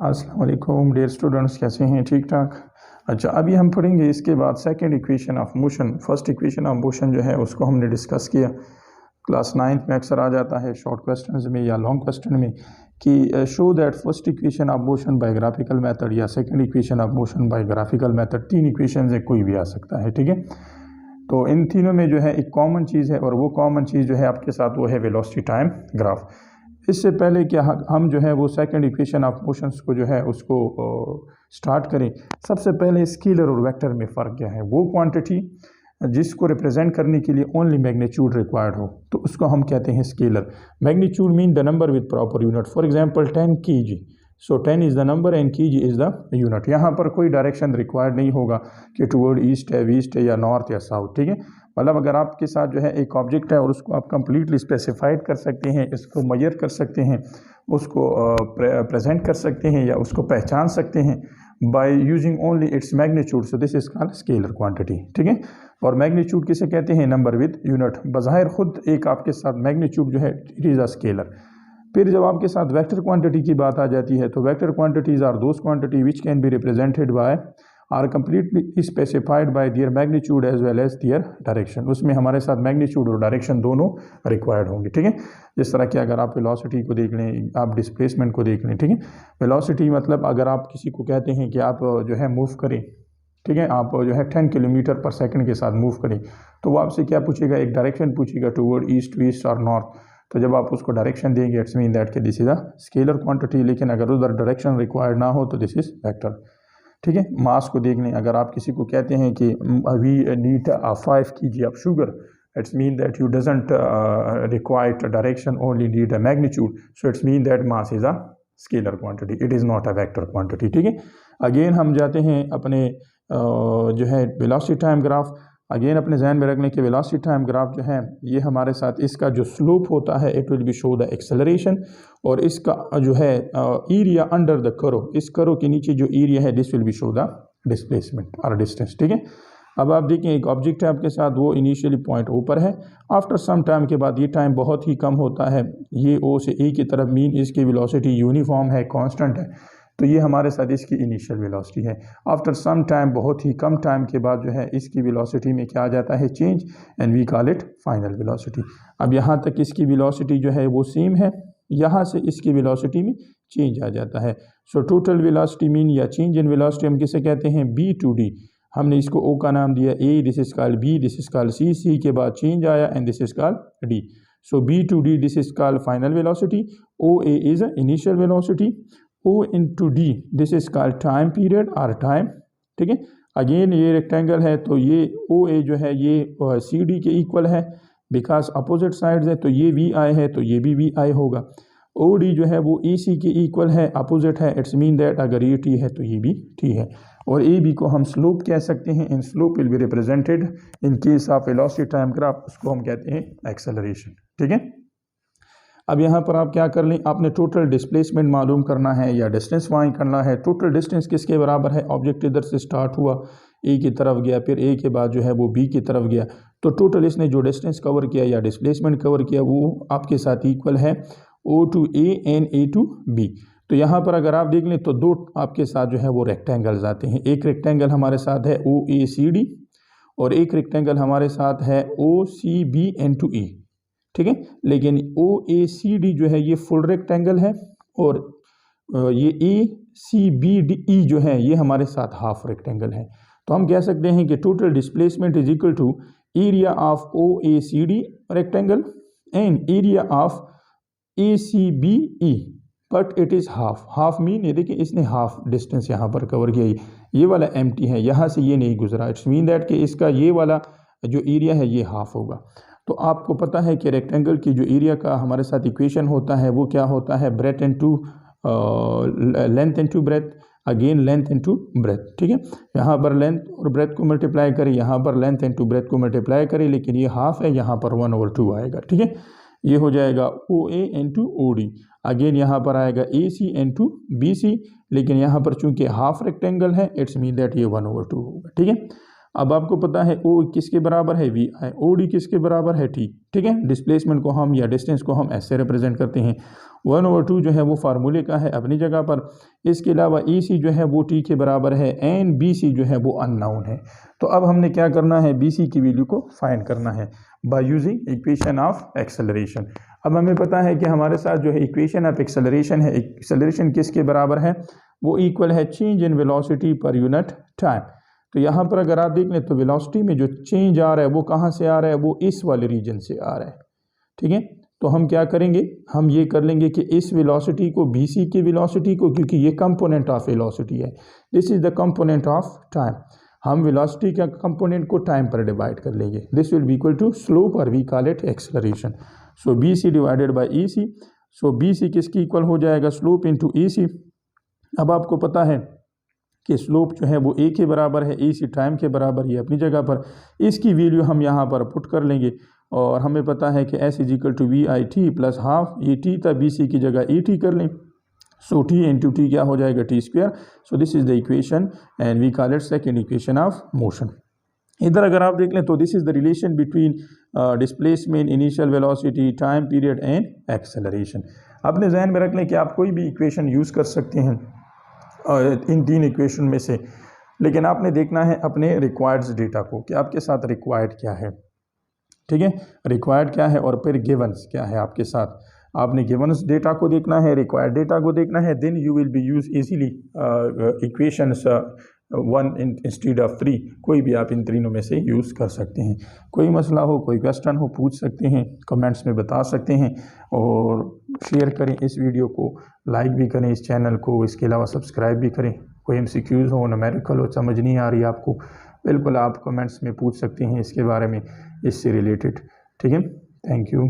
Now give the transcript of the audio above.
अस्सलाम वालेकुम dear students, कैसे हैं? ठीक ठाक। अच्छा, अभी हम पढ़ेंगे इसके बाद second equation of motion. First equation of motion जो है उसको हमने डिस्कस किया क्लास 9th में। अक्सर आ जाता है शॉर्ट क्वेश्चंस में या लॉन्ग क्वेश्चन में कि show that first equation of motion by graphical method या second equation of motion by graphical method. तीन इक्वेशन है, कोई भी आ सकता है, ठीक है। तो इन तीनों में जो है एक कॉमन चीज़ है, और वो कॉमन चीज़ जो है आपके साथ वो है वेलोसिटी टाइम ग्राफ। इससे पहले कि हम जो है वो सेकंड इक्वेशन ऑफ मोशंस को जो है उसको स्टार्ट करें, सबसे पहले स्केलर और वेक्टर में फ़र्क क्या है। वो क्वांटिटी जिसको रिप्रेजेंट करने के लिए ओनली मैग्नीट्यूड रिक्वायर्ड हो तो उसको हम कहते हैं scalar. Magnitude mean the number with proper unit. For example 10 kg, so 10 is the number and kg is the unit. यहाँ पर कोई डायरेक्शन रिक्वायर्ड नहीं होगा कि टुवर्ड ईस्ट है, वेस्ट है या नॉर्थ या साउथ, ठीक है। मतलब अगर आपके साथ जो है एक ऑब्जेक्ट है और उसको आप कंप्लीटली स्पेसिफाइड कर सकते हैं, इसको मेजर कर सकते हैं, उसको प्रेजेंट कर सकते हैं या उसको पहचान सकते हैं by using only its magnitude, so this is called scalar quantity, ठीक है। और मैग्नीट्यूड किसे कहते हैं? Number with unit. बज़ाहिर खुद एक आपके साथ मैग्नीट्यूड जो है इट इज़ अ स्केलर। फिर जब आपके साथ वेक्टर क्वांटिटी की बात आ जाती है तो vector quantities are those quantity which can be represented by or completely specified by their magnitude as well as their direction. उसमें हमारे साथ मैग्नीट्यूड और डायरेक्शन दोनों रिक्वायर्ड होंगे, ठीक है। जिस तरह कि अगर आप वेलोसिटी को देख लें, आप डिस्प्लेसमेंट को देख लें, ठीक है। वेलोसिटी मतलब अगर आप किसी को कहते हैं कि आप जो है मूव करें, ठीक है, आप जो है 10 किलोमीटर पर सेकंड के साथ मूव करें, तो वो आपसे क्या पूछेगा? एक डायरेक्शन पूछेगा टूवर्ड ईस्ट, वेस्ट और नॉर्थ। तो जब आप उसको डायरेक्शन देंगे इट्स मीन दैट कि this is a scalar quantity. लेकिन अगर उधर डायरेक्शन रिक्वायर्ड ना हो तो दिस इज वेक्टर, ठीक है। मास को देख लें, अगर आप किसी को कहते हैं कि we need 5 kg of sugar, it's mean that you doesn't require direction, only need a magnitude, so it's mean that mass is a scalar quantity, it is not a vector quantity, ठीक है। Again हम जाते हैं अपने जो है velocity time graph. Again अपने जहन में रखने के वेलोसिटी टाइम ग्राफ जो है ये हमारे साथ इसका जो स्लोप होता है it will be show the acceleration, और इसका जो है एरिया अंडर द करो, इस करो के नीचे जो एरिया है this will B show the displacement और डिस्टेंस, ठीक है। अब आप देखें एक ऑब्जेक्ट है आपके साथ, वो इनिशियली पॉइंट ऊपर है, आफ्टर सम टाइम के बाद ये टाइम बहुत ही कम होता है, ये ओ से ए की तरफ, मीन इसकी वेलोसिटी यूनिफॉर्म है, कांस्टेंट है, तो ये हमारे साथ इसकी इनिशियल वेलोसिटी है। आफ्टर सम टाइम, बहुत ही कम टाइम के बाद जो है इसकी वेलोसिटी में क्या आ जाता है? Change, and we call it final velocity. अब यहाँ तक इसकी वेलोसिटी जो है वो सेम है, यहाँ से इसकी वेलोसिटी में चेंज आ जाता है। सो टोटल वेलोसिटी मीन या चेंज इन वेलोसिटी हम किसे कहते हैं? B to D. हमने इसको ओ का नाम दिया A, this is called B, this is called C, C के बाद चेंज आया and this is called D. So B to D this is called final velocity, O A is initial velocity, O into D this is called time period और time, ठीक है। Again ये rectangle है तो ये OA जो है ये CD के इक्वल है, बिकॉज अपोजिट साइड्स है, तो ये VI है तो ये भी VI होगा। OD जो है वो AC के इक्वल है, अपोजिट है, इट्स मीन दैट अगर ये T है तो ये भी T है। और AB को हम स्लोप कह सकते हैं, in slope will be represented in case of velocity time graph, उसको हम कहते हैं एक्सेलरेशन, ठीक है। अब यहाँ पर आप क्या कर लें, आपने टोटल डिस्प्लेसमेंट मालूम करना है या डिस्टेंस फाइंड करना है। टोटल डिस्टेंस किसके बराबर है? ऑब्जेक्ट इधर से स्टार्ट हुआ, ए की तरफ गया, फिर ए के बाद जो है वो बी की तरफ गया, तो टोटल इसने जो डिस्टेंस कवर किया या डिस्प्लेसमेंट कवर किया वो आपके साथ इक्वल है O to A and A to B. तो यहाँ पर अगर आप देख लें तो दो आपके साथ जो है वो रेक्टेंगल्स आते हैं। एक रेक्टेंगल हमारे साथ है ओ ए सी डी, और एक रेक्टेंगल हमारे साथ है ओ सी बी एन टू ई, ठीक है। लेकिन ओ ए सी डी जो है ये फुल रेक्टेंगल है, और ये ए सी बी डी ई जो है ये हमारे साथ हाफ रेक्टेंगल है। तो हम कह सकते हैं कि total displacement is equal to area of O A C D rectangle and area of A C B E, but it is half. Half mean ये देखिए इसने हाफ डिस्टेंस यहाँ पर कवर किया, ये वाला एम्प्टी है, यहाँ से ये नहीं गुजरा, इट्स मीन दैट कि इसका ये वाला जो एरिया है ये हाफ होगा। तो आपको पता है कि रेक्टेंगल की जो एरिया का हमारे साथ इक्वेशन होता है वो क्या होता है? Breadth into length into breadth, again length into breadth, ठीक है। यहाँ पर लेंथ और ब्रेथ को मल्टीप्लाई करें, यहाँ पर लेंथ इनटू ब्रेथ को मल्टीप्लाई करें, लेकिन ये हाफ है, यहाँ पर 1/2 आएगा, ठीक है। ये हो जाएगा O A into O D. Again यहाँ पर आएगा ए सी इनटू बी सी, लेकिन यहाँ पर चूंकि हाफ रेक्टेंगल है इट्स मीन दैट ये 1/2 होगा, ठीक है। अब आपको पता है ओ किसके बराबर है वी आई, ओ डी किसके बराबर है टी, ठीक है। डिस्प्लेसमेंट को हम या डिस्टेंस को हम ऐसे रिप्रेजेंट करते हैं, 1/2 जो है वो फार्मूले का है अपनी जगह पर। इसके अलावा ई सी जो है वो टी के बराबर है एंड बी सी जो है वो अननोन है। तो अब हमने क्या करना है, बी सी की वैल्यू को फाइंड करना है by using equation of acceleration. अब हमें पता है कि हमारे साथ जो है इक्वेशन ऑफ एक्सेलरेशन है, एक्सेलरेशन किसके बराबर है, वो इक्वल है change in velocity per unit time. तो यहाँ पर अगर आप देख लें तो वेलोसिटी में जो चेंज आ रहा है वो कहाँ से आ रहा है, वो इस वाले रीजन से आ रहा है, ठीक है। तो हम क्या करेंगे, हम ये कर लेंगे कि इस वेलोसिटी को बी सी की वेलोसिटी को, क्योंकि ये कंपोनेंट ऑफ वेलोसिटी है, this is the component of time, हम वेलोसिटी का कंपोनेंट को टाइम पर डिवाइड कर लेंगे। This will be equal to slope और we call it acceleration. So B C divided by E C, so B C किसकी equal हो जाएगा, स्लोप इंटू ई सी। अब आपको पता है कि स्लोप जो है वो ए के बराबर है, ई सी टाइम के बराबर, ये अपनी जगह पर, इसकी वैल्यू हम यहाँ पर पुट कर लेंगे और हमें पता है कि S is equal to V I T plus half, ये टी था बी सी की जगह ई टी कर लें, सो टी इंटू टी क्या हो जाएगा, T square. So this is the equation and we call it second equation of motion. इधर अगर आप देख लें तो this is the relation between displacement, initial velocity, time period and acceleration. अपने जहन में रख लें कि आप कोई भी इक्वेशन यूज़ कर सकते हैं इन तीन इक्वेशन में से, लेकिन आपने देखना है अपने रिक्वायर्ड डेटा को कि आपके साथ रिक्वायर्ड क्या है, ठीक है, रिक्वायर्ड क्या है और फिर गिवन्स क्या है आपके साथ। आपने गिवन्स डेटा को देखना है, रिक्वायर्ड डेटा को देखना है, then you will be use easily equations 1 instead of 3, कोई भी आप इन तीनों में से यूज़ कर सकते हैं। कोई मसला हो, कोई क्वेश्चन हो, पूछ सकते हैं, कमेंट्स में बता सकते हैं, और शेयर करें इस वीडियो को, लाइक भी करें इस चैनल को, इसके अलावा सब्सक्राइब भी करें। कोई MCQs हो, न्यूमेरिकल हो, समझ नहीं आ रही आपको, बिल्कुल आप कमेंट्स में पूछ सकते हैं इसके बारे में, इससे रिलेटेड, ठीक है। Thank you.